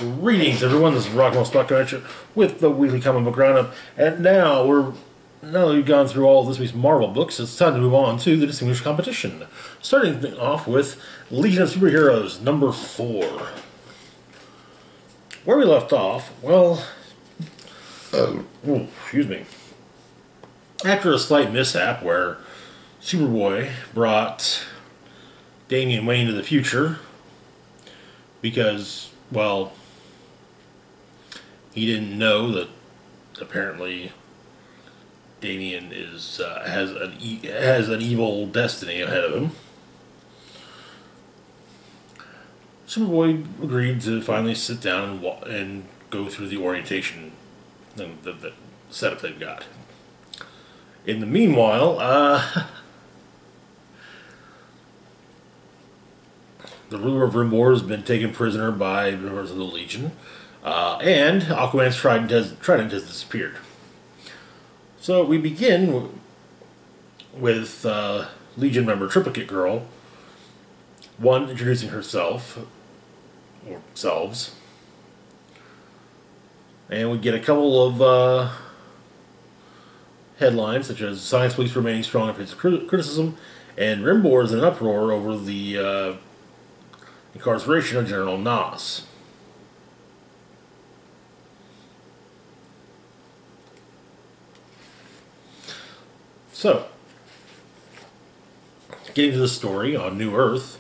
Greetings, everyone. This is Rock'n'Roll Spot Connection with the weekly comic book roundup. And now that we've gone through all of this week's Marvel books, it's time to move on to the Distinguished Competition. Starting off with Legion of Superheroes number 4. Where we left off, well, excuse me. After a slight mishap where Superboy brought Damian Wayne to the future because, well, he didn't know that apparently Damian has an evil destiny ahead of him. Superboy agreed to finally sit down and go through the orientation, the setup they've got. In the meanwhile, the ruler of Rimbor has been taken prisoner by members of the Legion. And Aquaman's trident has disappeared. So we begin with Legion member Triplicate Girl, one introducing herself, or selves, and we get a couple of headlines such as Science Police remaining strong in face of criticism, and Rimbor is in an uproar over the incarceration of General Nas. So, getting to the story on New Earth,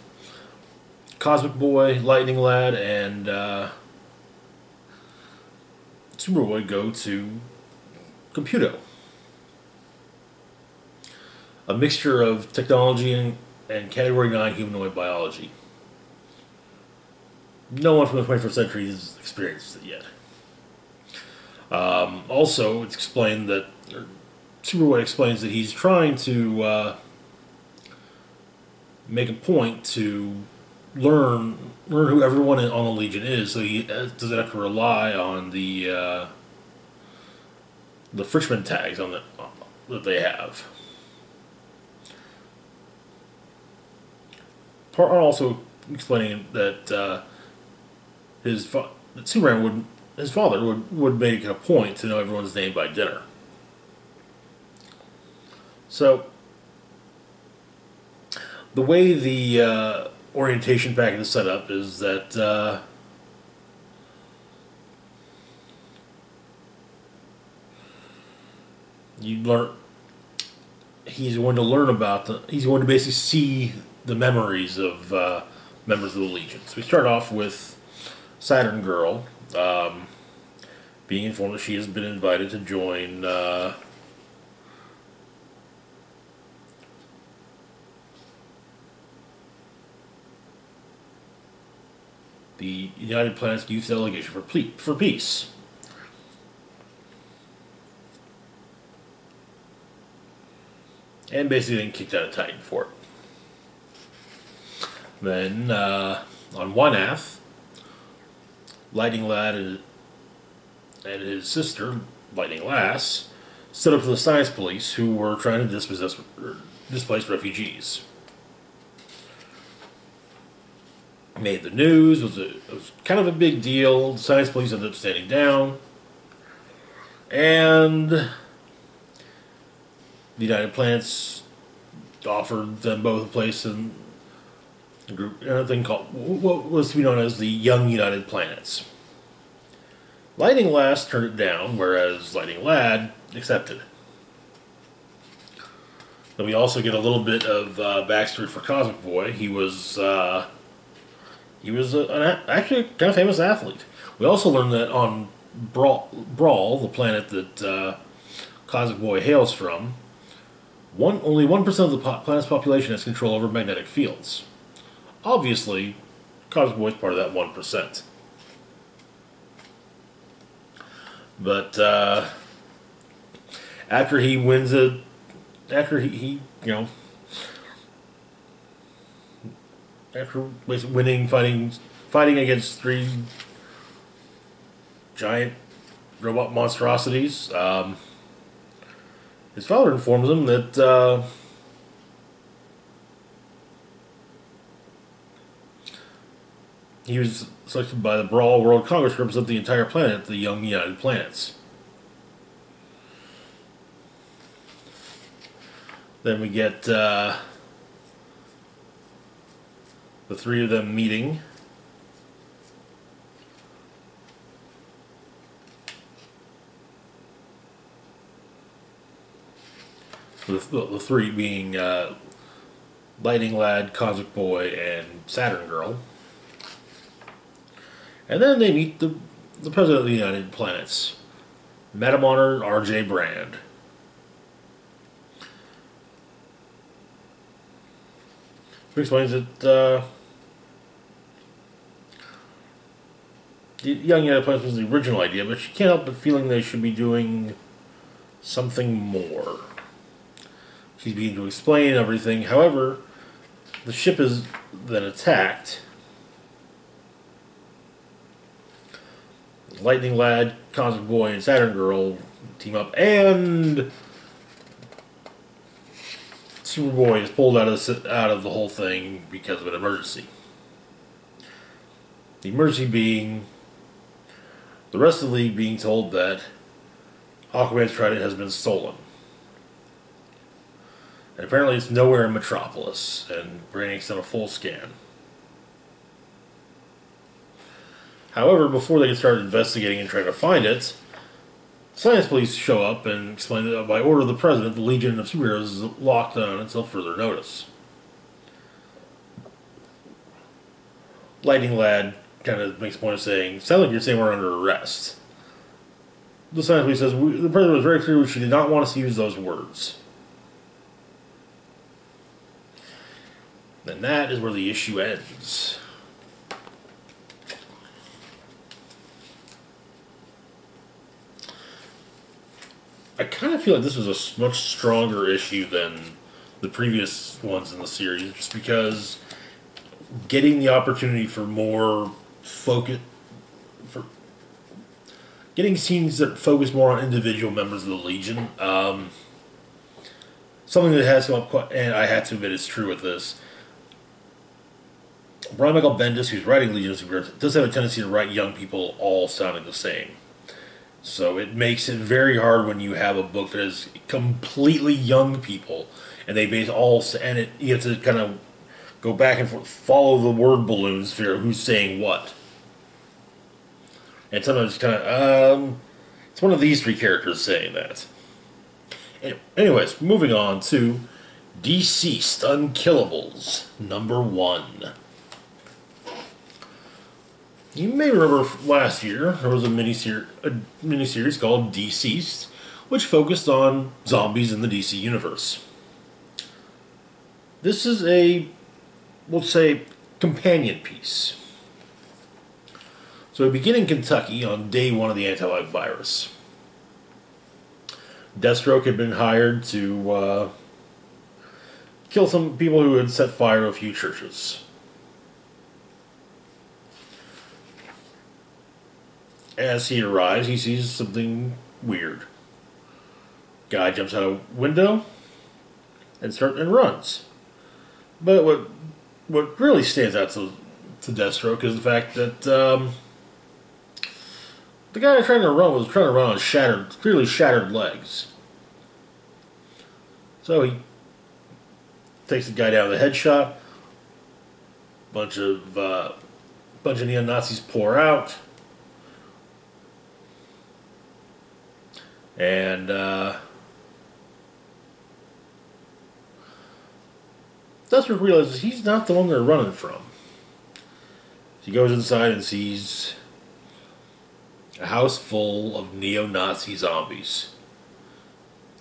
Cosmic Boy, Lightning Lad, and Superboy go to Computo, a mixture of technology and Category 9 humanoid biology. No one from the 21st century has experienced it yet. Also, it's explained that Superboy explains that he's trying to make a point to learn who everyone on the Legion is, so he doesn't have to rely on the Frenchman tags that they have. Also explaining that his father would make it a point to know everyone's name by dinner. So, the way the orientation packet is set up is that he's going to basically see the memories of members of the Legion. So we start off with Saturn Girl being informed that she has been invited to join the United Planets Youth Delegation for Peace. And basically getting kicked out of Titan for it. Then, on One-Ath, Lightning Lad and his sister, Lightning Lass, stood up for the Science Police, who were trying to displace refugees. Made the news, it was kind of a big deal. The Science Police ended up standing down, and the United Planets offered them both a place in a thing called what was to be known as the Young United Planets. Lightning Lass turned it down, whereas Lightning Lad accepted it. Then we also get a little bit of backstory for Cosmic Boy. He was actually kind of famous athlete. We also learned that on Brawl, the planet that Cosmic Boy hails from, only 1% of the planet's population has control over magnetic fields. Obviously, Cosmic Boy is part of that 1%. But after he wins after basically winning, fighting against 3 giant robot monstrosities, his father informs him that He was selected by the Brawl World Congress to represent the entire planet, the Young United Planets. Then we get the three of them meeting. The three being Lightning Lad, Cosmic Boy, and Saturn Girl. And then they meet the President of the United Planets, Madam Honor R.J. Brand. Who explains that the Young United Planets was the original idea, but she can't help but feeling they should be doing something more. She's beginning to explain everything. However, the ship is then attacked. Lightning Lad, Cosmic Boy, and Saturn Girl team up, and Superboy is pulled out of the whole thing because of an emergency. The emergency being the rest of the League being told that Aquaman's trident has been stolen. And apparently it's nowhere in Metropolis, and Brainiac's done a full scan. However, before they can start investigating and trying to find it, science police show up and explain that by order of the President, the Legion of Superheroes is locked on until further notice. Lightning Lad kind of makes a point of saying, "Sound like you're saying we're under arrest." The science police says, the President was very clear she did not want us to use those words. And that is where the issue ends. I kind of feel like this was a much stronger issue than the previous ones in the series, just because getting the opportunity for more focus, for getting scenes that focus more on individual members of the Legion, something that has come up quite, and I had to admit it's true with this. Brian Michael Bendis, who's writing Legion of Superheroes, does have a tendency to write young people all sounding the same. So it makes it very hard when you have a book that is completely young people, and they base all, and you have to kind of go back and forth, follow the word balloons to figure out who's saying what. And sometimes it's kind of, it's one of these three characters saying that. Anyways, moving on to DCeased, Unkillables, #1. You may remember last year there was a miniseries called DCeased, which focused on zombies in the DC universe. This is a, we'll say, companion piece. So we begin in Kentucky on day 1 of the anti-life virus. Deathstroke had been hired to kill some people who had set fire to a few churches. As he arrives, he sees something weird. Guy jumps out a window and runs. But what really stands out to Deathstroke is the fact that the guy was trying to run on clearly shattered legs. So he takes the guy down with a headshot. Bunch of neo-Nazis pour out. And Deathstroke realizes he's not the one they're running from. He goes inside and sees a house full of neo-Nazi zombies.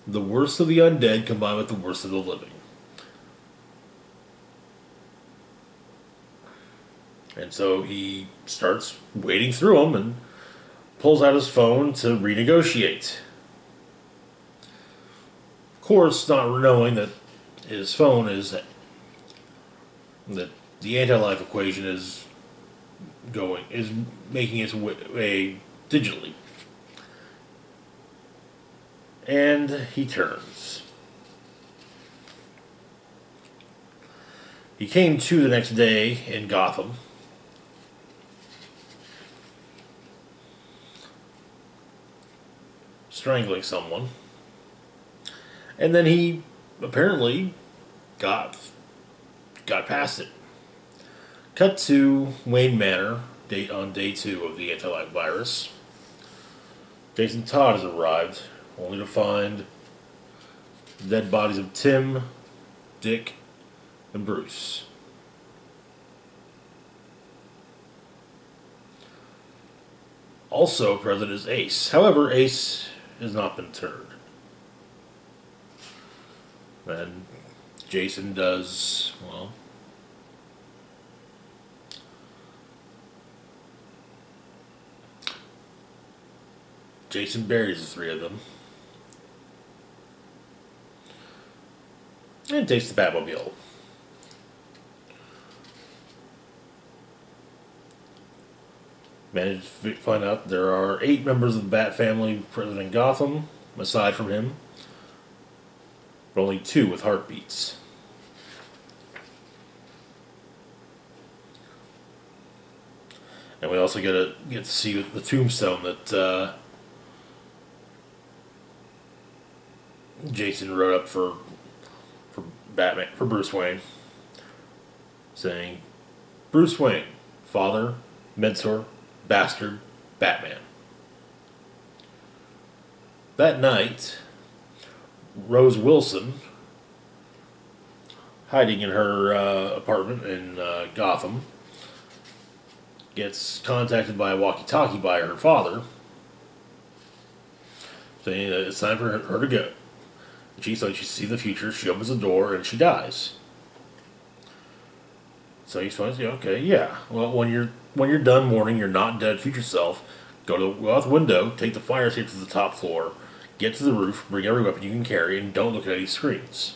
The worst of the undead combined with the worst of the living. And so he starts wading through them and pulls out his phone to renegotiate. Of course, not knowing that his phone is that the anti-life equation is making its way digitally. And he turns. He came to the next day in Gotham. strangling someone. And then he apparently got past it. Cut to Wayne Manor, on day 2 of the anti-life virus. Jason Todd has arrived, only to find the dead bodies of Tim, Dick, and Bruce. Also present is Ace. However, Ace has not been turned. And Jason does, well, Jason buries the 3 of them. And takes the Batmobile. Managed to find out there are 8 members of the Bat family present in Gotham, aside from him. But only 2 with heartbeats. And we also get to see the tombstone that Jason wrote up for Batman, for Bruce Wayne, saying, "Bruce Wayne, father, mentor, bastard, Batman." That night, Rose Wilson, hiding in her apartment in Gotham, gets contacted by a walkie-talkie by her father, saying that it's time for her to go. She sees the future. She opens the door and she dies. So he's going to say, "Okay, yeah. Well, when you're done mourning your not dead future self, go out the window, take the fire escape to the top floor, get to the roof, bring every weapon you can carry, and don't look at any screens."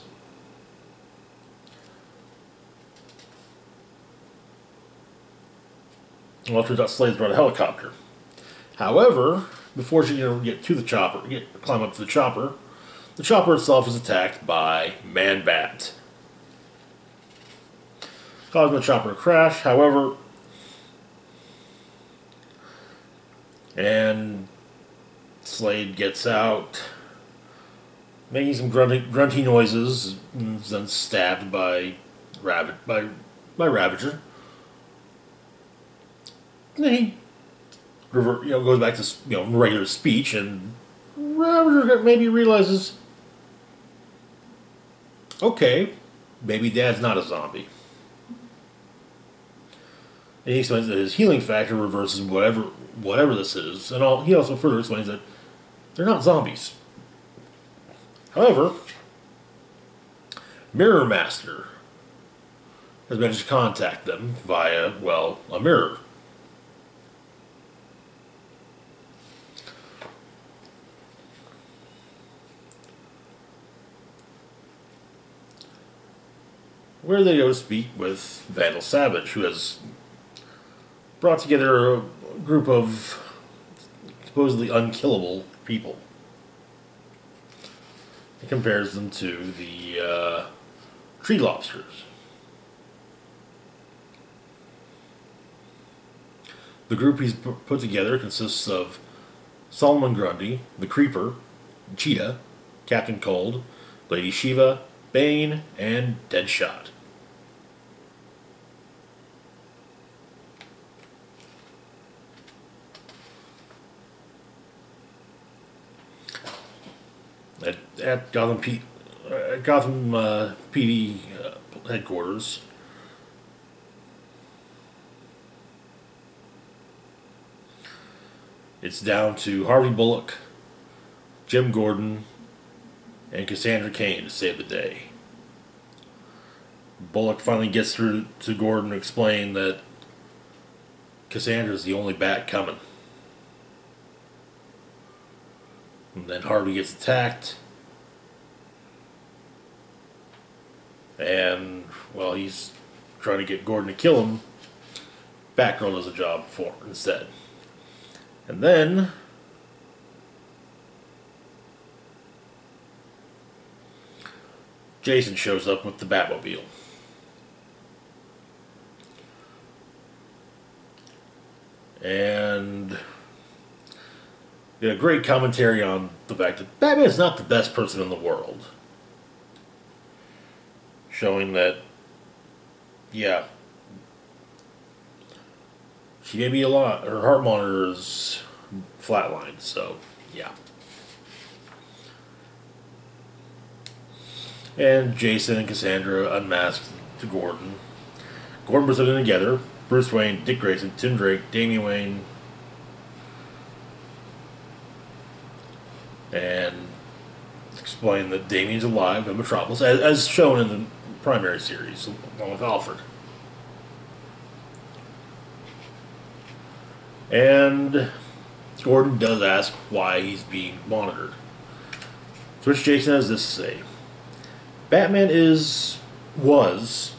Well, it turns out Slade's brought a helicopter. However, before she can get to the chopper, climb up to the chopper itself is attacked by Man-Bat, causing the chopper to crash. However, and Slade gets out, making some grunty noises, and is then stabbed by Ravager. And then he goes back to regular speech, and Ravager maybe realizes, okay, maybe Dad's not a zombie. And he explains that his healing factor reverses whatever this is, and he also further explains that they're not zombies. However, Mirror Master has managed to contact them via, well, a mirror. Where they go to speak with Vandal Savage, who has brought together a group of supposedly unkillable people. He compares them to the tree lobsters. The group he's put together consists of Solomon Grundy, the Creeper, Cheetah, Captain Cold, Lady Shiva, Bane, and Deadshot. At Gotham PD headquarters, it's down to Harvey Bullock, Jim Gordon, and Cassandra Cain to save the day. Bullock finally gets through to Gordon to explain that Cassandra's the only bat coming. And then Harvey gets attacked. And, well, he's trying to get Gordon to kill him. Batgirl does a job for him instead. And then Jason shows up with the Batmobile. And did a great commentary on the fact that Batman is not the best person in the world. Showing that, yeah, she may be a lot. Her heart monitor is flatlined, so yeah. And Jason and Cassandra unmasked to Gordon. Gordon was them together. Bruce Wayne, Dick Grayson, Tim Drake, Damian Wayne, and explained that Damian's alive in Metropolis, as shown in the primary series, along with Alfred. And Gordon does ask why he's being monitored. To which Jason has this to say. Batman was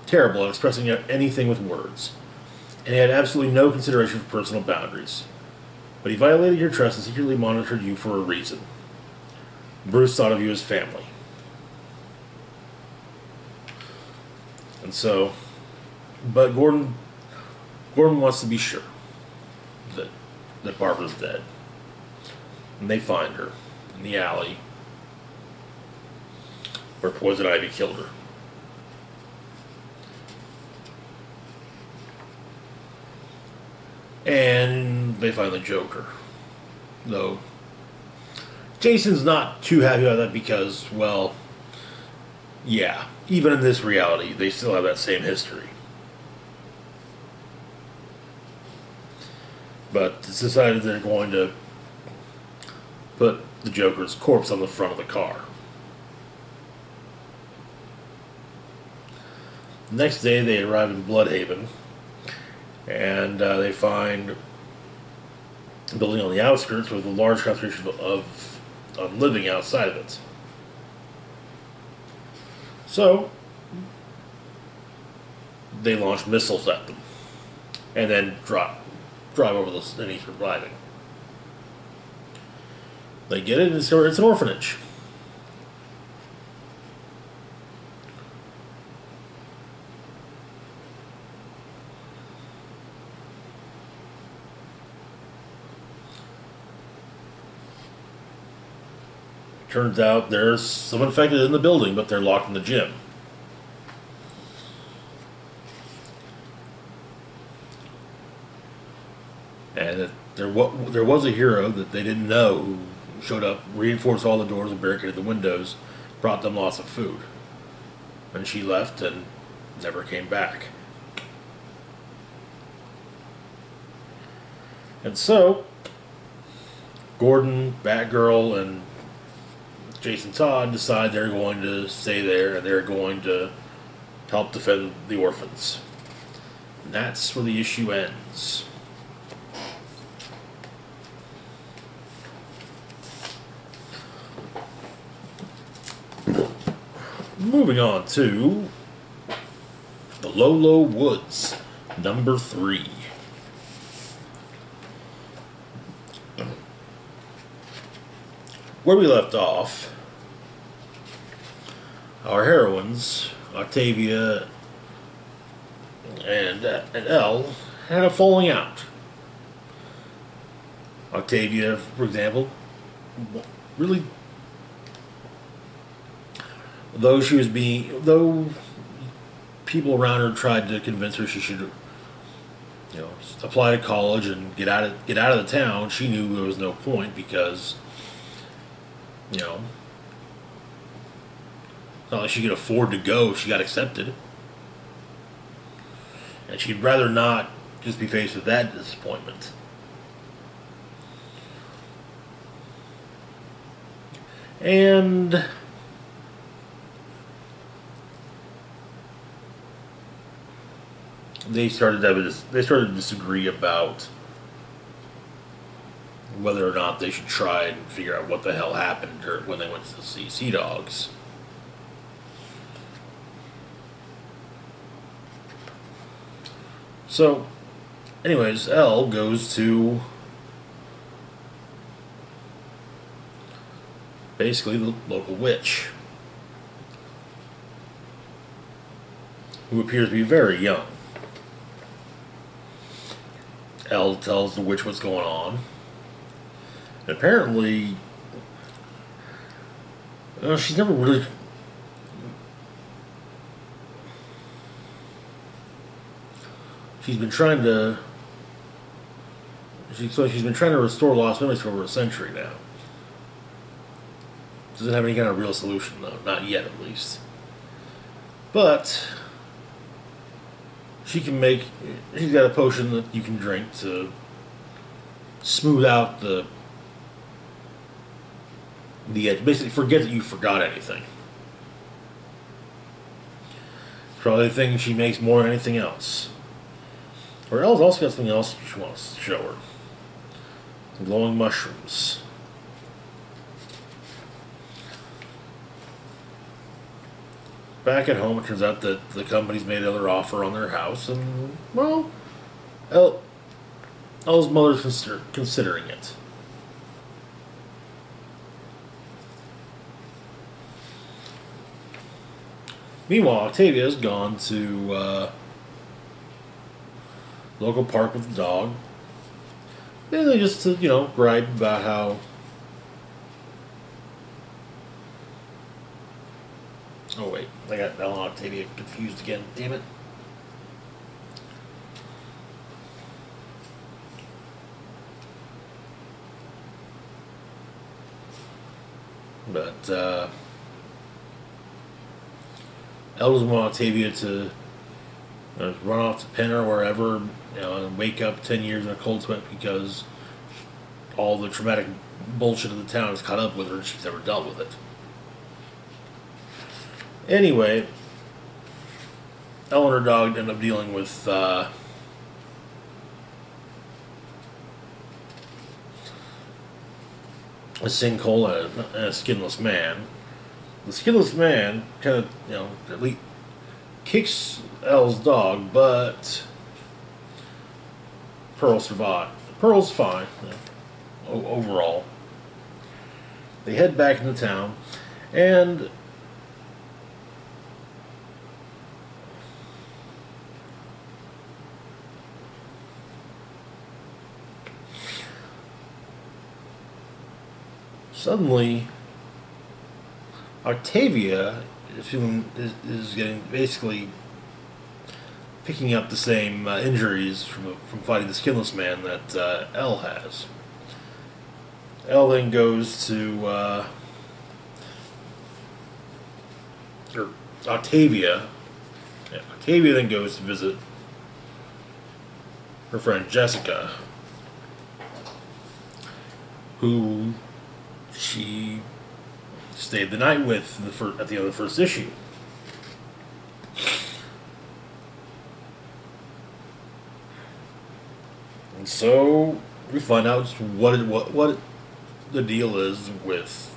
terrible at expressing anything with words, and he had absolutely no consideration for personal boundaries. But he violated your trust and secretly monitored you for a reason. Bruce thought of you as family. And so, but Gordon wants to be sure that Barbara's dead. And they find her in the alley where Poison Ivy killed her. And they find the Joker. Though Jason's not too happy about that because, well, yeah, even in this reality, they still have that same history. But it's decided they're going to put the Joker's corpse on the front of the car. The next day, they arrive in Bloodhaven, and they find a building on the outskirts with a large concentration of living outside of it. So, they launch missiles at them, and then drive over this, and he's surviving. They get it, it's an orphanage. Turns out there's some infected in the building, but they're locked in the gym. And there was a hero that they didn't know who showed up, reinforced all the doors and barricaded the windows, brought them lots of food. And she left and never came back. And so, Gordon, Batgirl, and Jason Todd decide they're going to stay there and they're going to help defend the orphans. And that's where the issue ends. Moving on to the Lolo Woods, number 3. Where we left off, our heroines, Octavia and Elle, had a falling out. Octavia, for example, really, though people around her tried to convince her she should, apply to college and get out of the town, she knew there was no point because, it's not like she could afford to go if she got accepted. And she'd rather not just be faced with that disappointment. And they started to disagree about whether or not they should try and figure out what the hell happened when they went to see Sea Dogs. So, anyways, Elle goes to basically the local witch, who appears to be very young. Elle tells the witch what's going on, And apparently, she's never really. She's been trying to. She's been trying to restore lost memories for over a century now. Doesn't have any kind of real solution though, not yet at least. But she can make. She's got a potion that you can drink to smooth out the edge. Basically, forget that you forgot anything. It's probably the thing she makes more than anything else. Or Elle's also got something else she wants to show her. Some glowing mushrooms. Back at home, it turns out that the company's made another offer on their house, and, well, Elle's mother's considering it. Meanwhile, Octavia's gone to local park with the dog. Mainly just to, gripe about how. Oh, wait. I got Ella and Octavia confused again. Damn it. But, Elle doesn't want Octavia to run off to Penn or wherever, and wake up 10 years in a cold sweat because all the traumatic bullshit of the town has caught up with her and she's never dealt with it. Anyway, Elle and her dog end up dealing with a sinkhole and a skinless man. The skinless man kind of, at least kicks Elle's dog, but Pearl survived. Pearl's fine, overall. They head back into town, and suddenly Octavia is getting basically picking up the same injuries from fighting the skinless man that Elle has. Elle then goes to or Octavia. Yeah, Octavia then goes to visit her friend Jessica, who she stayed the night with at the end of the first issue. And so we find out what the deal is with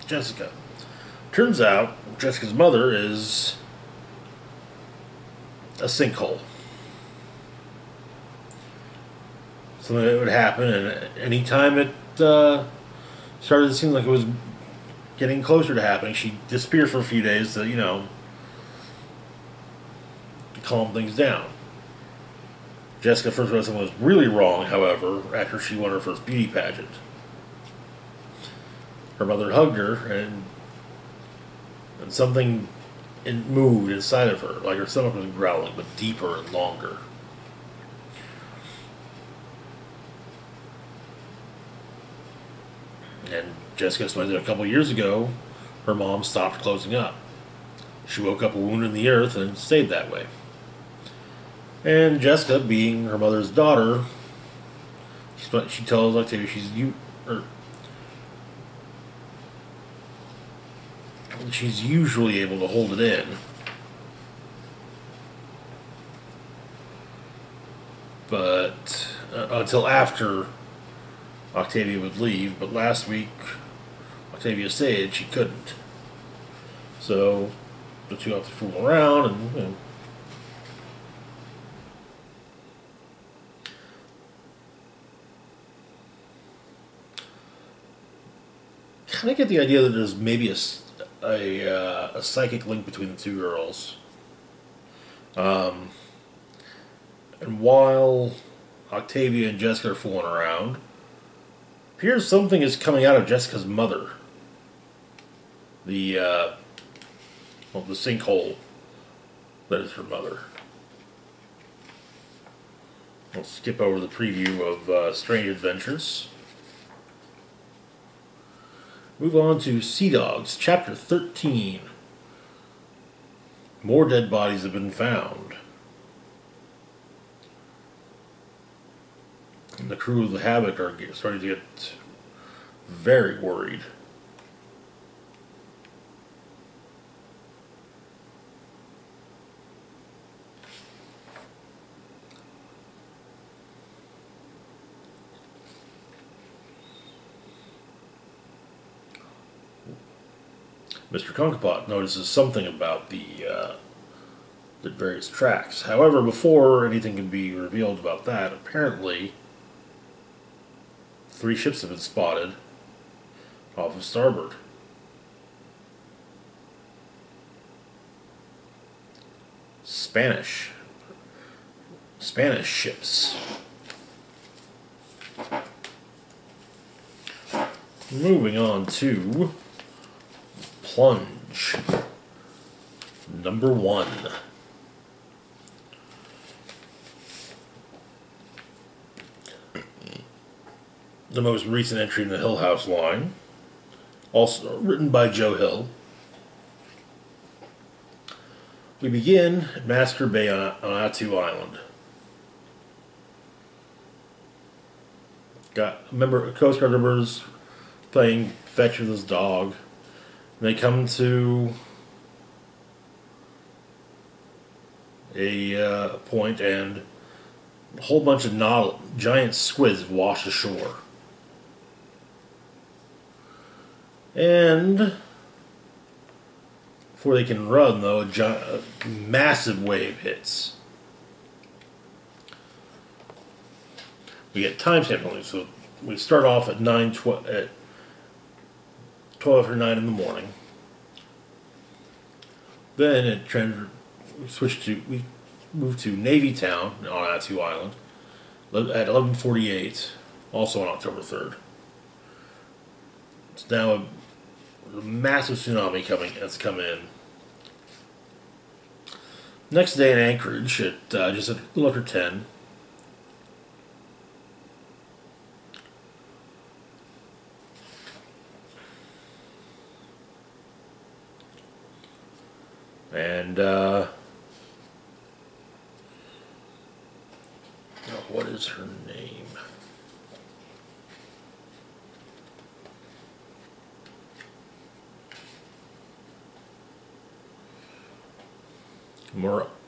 Jessica. Turns out Jessica's mother is a sinkhole. Something that would happen, and any time it started to seem like it was getting closer to happening, she disappears for a few days to, to calm things down. Jessica first realized something was really wrong, however, after she won her first beauty pageant. Her mother hugged her, and something moved inside of her, like her stomach was growling, but deeper and longer. And Jessica explained that a couple years ago, her mom stopped closing up. She woke up a wound in the earth and stayed that way. And Jessica, being her mother's daughter, she tells Octavia she's usually able to hold it in. But until after Octavia would leave, but last week Octavia said she couldn't. So the two have to fool around and kind of get the idea that there's maybe a psychic link between the two girls. And while Octavia and Jessica are fooling around, appears something is coming out of Jessica's mother. The sinkhole that is her mother. We'll skip over the preview of Strange Adventures. Move on to Sea Dogs, Chapter 13. More dead bodies have been found. And the crew of the Havoc are starting to get very worried. Mr. Conkapot notices something about the various tracks. However, before anything can be revealed about that, apparently 3 ships have been spotted off of starboard. Spanish ships. Moving on to Plunge, number 1. The most recent entry in the Hill House line, also written by Joe Hill. We begin at Master Bay on Attu Island. Got a member of Coast Guard members playing fetch with his dog. They come to a point, and a whole bunch of giant squids wash ashore. And before they can run, though, a massive wave hits. We get timestamp only, so we start off at 12 or 9 in the morning. Then we move to Navy Town on Attu Island at 11:48, also on October 3rd. It's now a massive tsunami that's come in. Next day in Anchorage at just a little after 10. And, what is her name?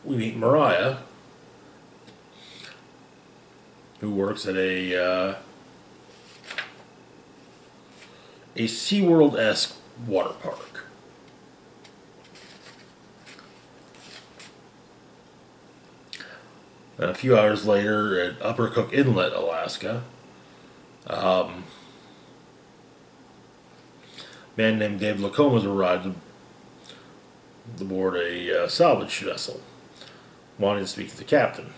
We meet Mariah, who works at a SeaWorld-esque water park. And a few hours later, at Upper Cook Inlet, Alaska, a man named Dave Lacomas arrived aboard a salvage vessel, wanting to speak to the captain.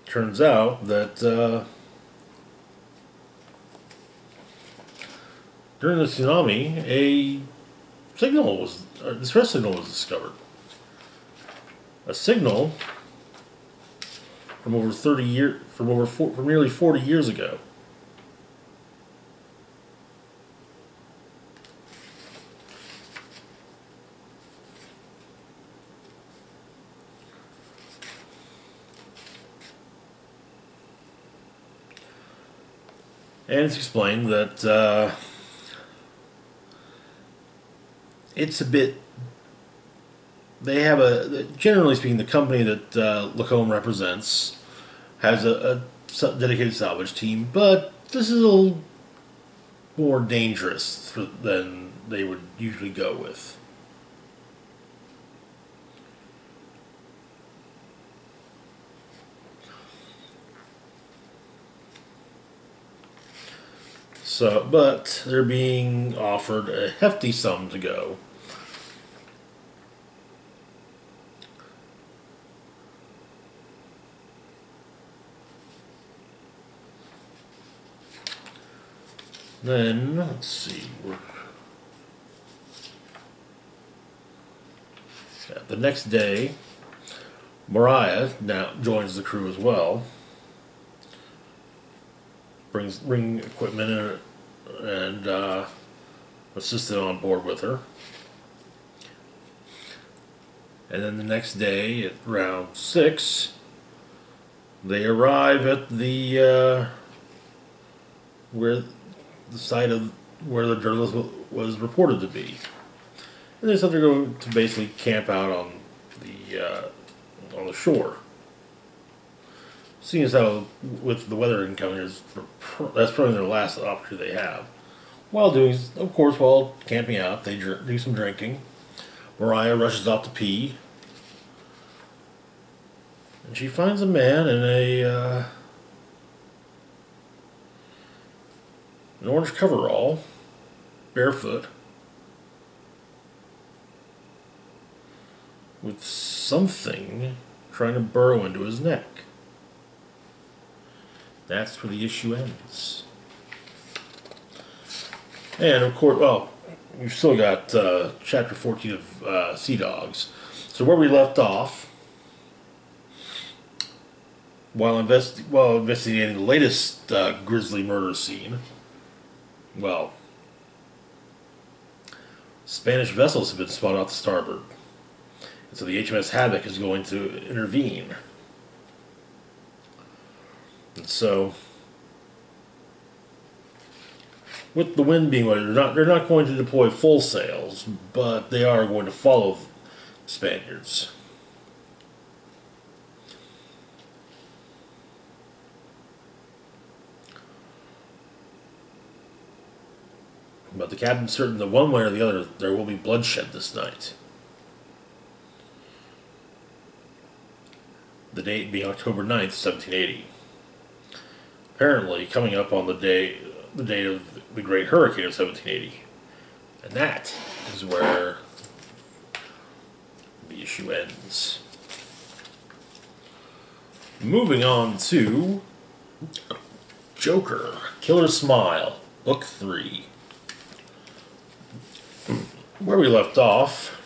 Turns out that during the tsunami, a distress signal was discovered. A signal from nearly 40 years ago. And it's explained that it's a bit. They have generally speaking, the company that Lacombe represents has a dedicated salvage team, but this is a little more dangerous than they would usually go with. So, but they're being offered a hefty sum to go. Then, let's see. The next day, Mariah now joins the crew as well. Bring equipment and assistant on board with her. And then the next day, at around 6, they arrive at the where the site of where the journalist was reported to be, and they said they're going to basically camp out on the shore. Seeing as how with the weather incoming, that's probably their last opportunity they have. While camping out, they do some drinking. Mariah rushes out to pee, and she finds a man in an orange coverall, barefoot, with something trying to burrow into his neck. That's where the issue ends. And of course, well, we've still got chapter 14 of Sea Dogs. So where we left off, while investigating the latest grisly murder scene, well, Spanish vessels have been spotted off the starboard. And so the HMS Havoc is going to intervene. And so, with the wind being what they're not going to deploy full sails, but they are going to follow the Spaniards. But the captain's certain that one way or the other there will be bloodshed this night. The date being October 9th, 1780. Apparently coming up on the date of the Great Hurricane of 1780. And that is where the issue ends. Moving on to Joker, Killer Smile, Book 3. Where we left off,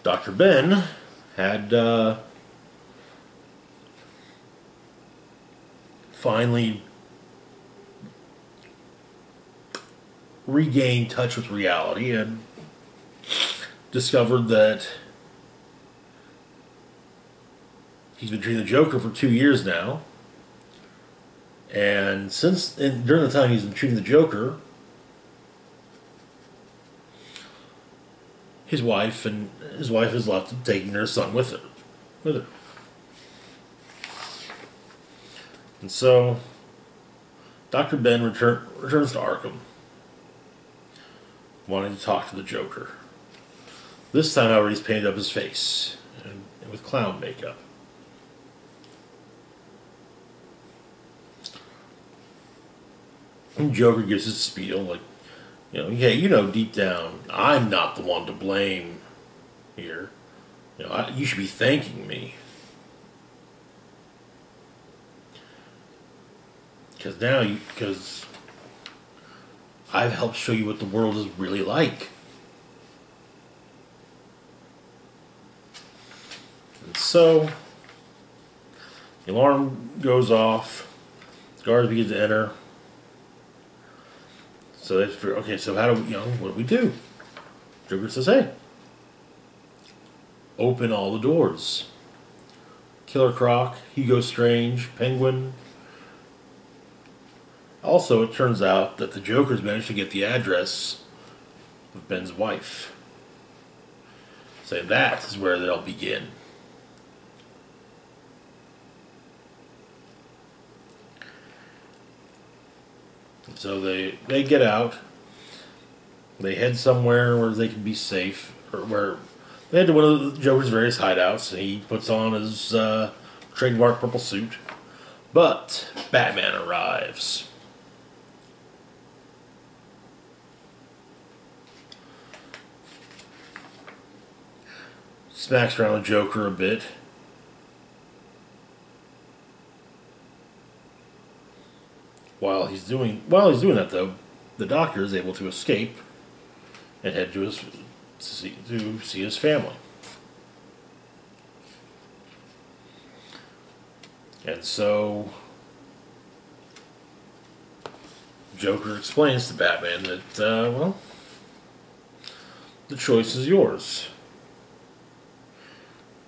Dr. Ben had finally regained touch with reality and discovered that he's been treating the Joker for 2 years now. And during the time he's been treating the Joker, his wife has left him, taking her son with her. And so, Dr. Ben returns to Arkham, wanting to talk to the Joker. This time, however, he's painted up his face and with clown makeup. And Joker gives his spiel, like, deep down, I'm not the one to blame here. You should be thanking me. Because I've helped show you what the world is really like. And so, the alarm goes off, guards begin to enter. So they figure, okay, so what do we do? Joker says, hey, open all the doors. Killer Croc, Hugo Strange, Penguin. Also, it turns out that the Joker's managed to get the address of Ben's wife. So that is where they'll begin. So they get out. They head somewhere where they can be safe, or where they head to one of the Joker's various hideouts, and he puts on his trademark purple suit. But Batman arrives. Smacks around the Joker a bit. While he's doing that, though, the Doctor is able to escape and head to see his family. And so Joker explains to Batman that, well, the choice is yours.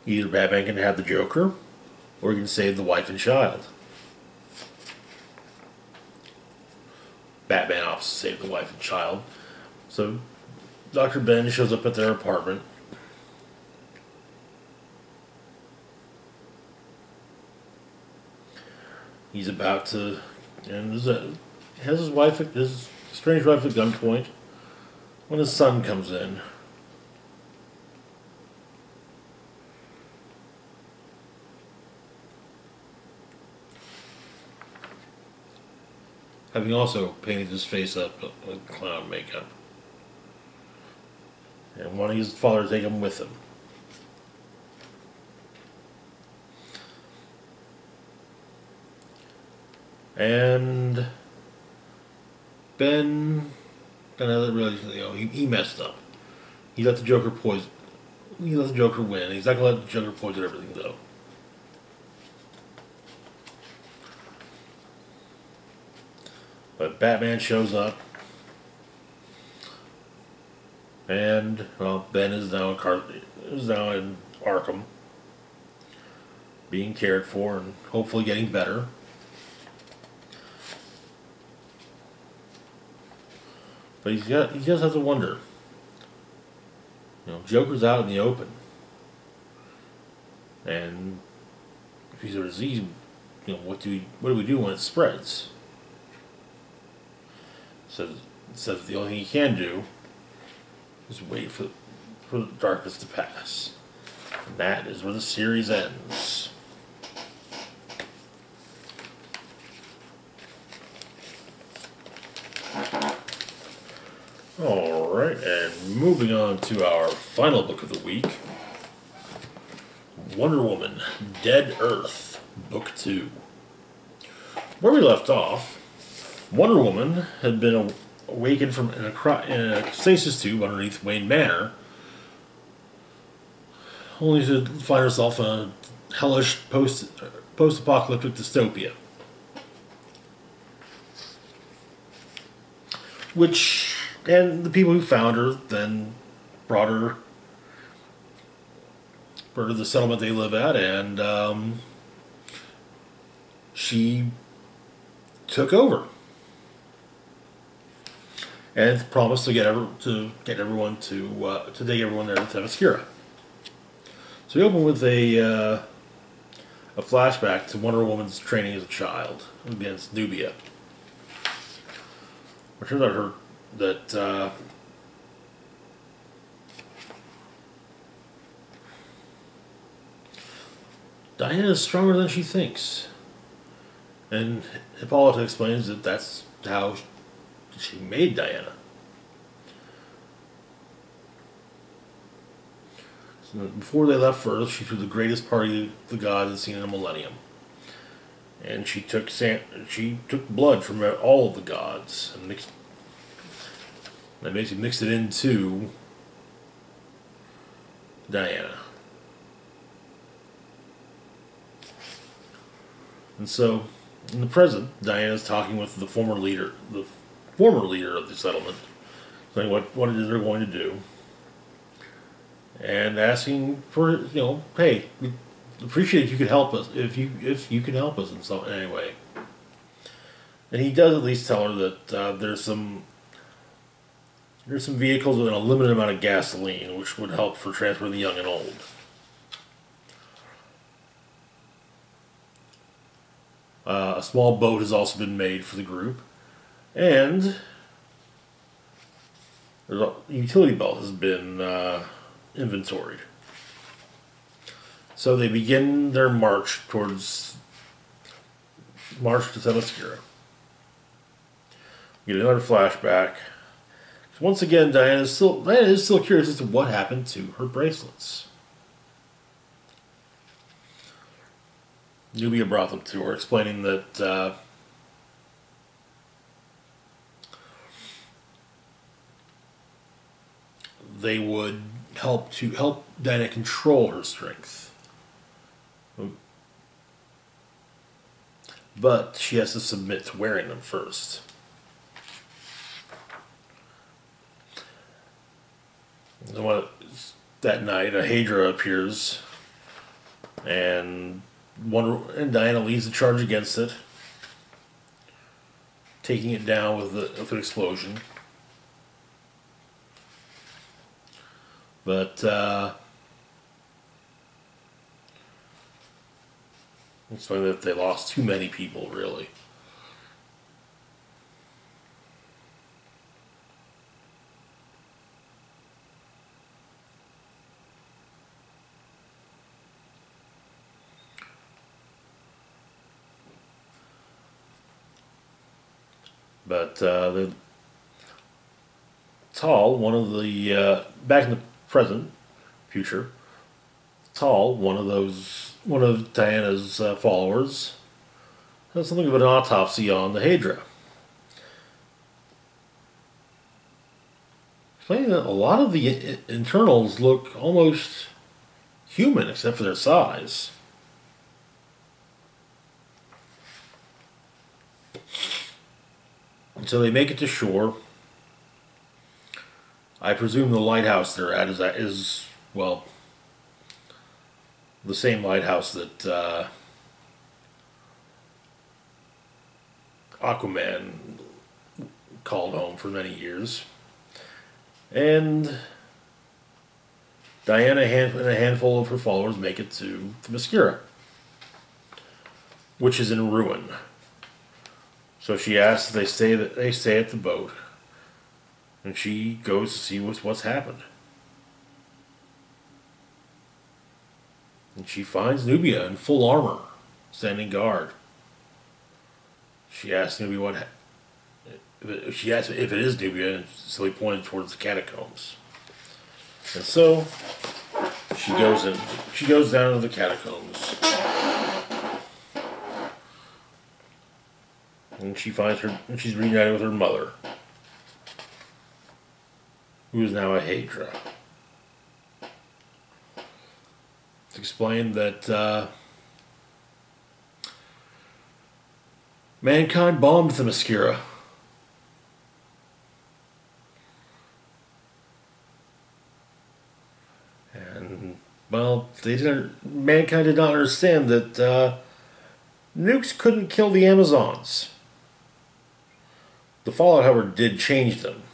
Either Batman can have the Joker, or he can save the wife and child. Batman opts to save the wife and child. So Dr. Ben shows up at their apartment. He's about to, and has his strange wife at gunpoint when his son comes in. Having also painted his face up with clown makeup. And wanting his father to take him with him. And Ben kind of realized, he messed up. He let the Joker poison. He let the Joker win. He's not going to let the Joker poison everything, though. But Batman shows up. And, well, Ben is now in Arkham. Being cared for and hopefully getting better. But he does have to wonder. Joker's out in the open. And if he's a disease, what do we do when it spreads? So the only thing he can do is wait for the darkness to pass. And that is where the series ends. Alright, and moving on to our final book of the week. Wonder Woman, Dead Earth, Book 2. Where we left off, Wonder Woman had been awakened from in a stasis tube underneath Wayne Manor, only to find herself in a hellish post-apocalyptic dystopia. And the people who found her then brought her to the settlement they live at, and she took over and promised to take everyone there to Themyscira. So we open with a flashback to Wonder Woman's training as a child against Nubia. It turns out that Diana is stronger than she thinks. And Hippolyta explains that that's how she made Diana. So before they left for Earth, she threw the greatest party the gods had seen in a millennium. And she took blood from all of the gods and basically mixed it into Diana. And so, in the present, Diana's talking with the former leader of the settlement, saying what it is they're going to do, and asking for, hey, we appreciate if you could help us, if you could help us in any way. And he does at least tell her that there's some vehicles with a limited amount of gasoline, which would help for transporting the young and old. A small boat has also been made for the group, and a utility belt has been inventoried. So they begin their march to Themyscira. We get another flashback. Once again, Diana is still curious as to what happened to her bracelets. Nubia brought them to her, explaining that help Diana control her strength. But she has to submit to wearing them first. That night, a Hydra appears, and Diana leads the charge against it, taking it down with an explosion. But it's funny that they lost too many people, really. But the Tall, one of the back in the present, future, Tall, one of Diana's followers, has something of an autopsy on the Hydra. Explaining that a lot of the internals look almost human, except for their size. And so they make it to shore. I presume the lighthouse they're at is well, the same lighthouse that Aquaman called home for many years. And Diana and a handful of her followers make it to Themyscira, which is in ruin. So she asks if they stay at the boat, and she goes to see what's happened. And she finds Nubia in full armor, standing guard. She asks Nubia she asks if it is Nubia, and so he pointed towards the catacombs. And so she goes in. She goes down to the catacombs. And she finds her, and she's reunited with her mother, who is now a Hydra. It's explained that mankind bombed Themyscira. And, well, mankind did not understand that nukes couldn't kill the Amazons. The fallout, however, did change them.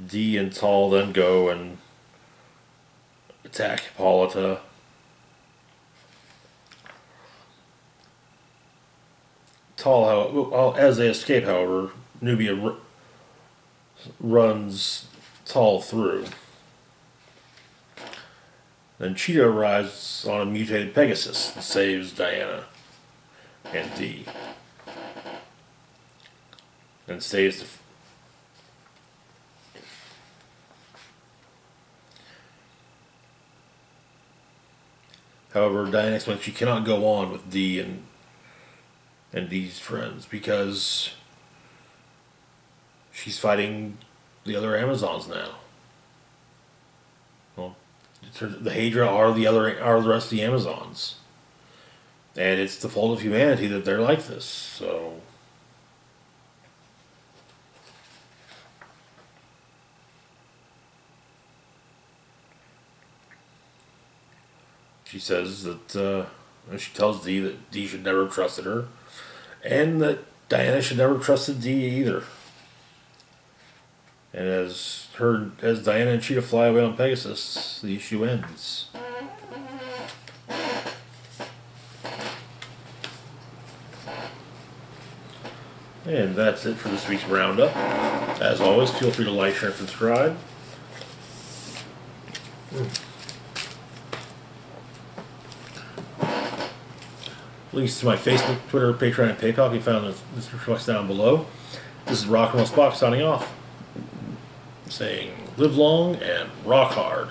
Dee and Tall then go and attack Hippolyta. Tall, as they escape, however, Nubia runs Tall through. Then Cheetah arrives on a mutated Pegasus and saves Diana and Dee. And stays However, Diana explains she cannot go on with Dee and Dee's friends because she's fighting the other Amazons now. Well, the Hydra are the rest of the Amazons, and it's the fault of humanity that they're like this. So. She says that she tells Dee that Dee should never have trusted her, and that Diana should never have trusted Dee either. And as Diana and Cheetah fly away on Pegasus, the issue ends. And that's it for this week's roundup. As always, feel free to like, share, and subscribe. Links to my Facebook, Twitter, Patreon, and PayPal can be found in the description box down below. This is Rock and Roll Spock signing off, saying live long and rock hard.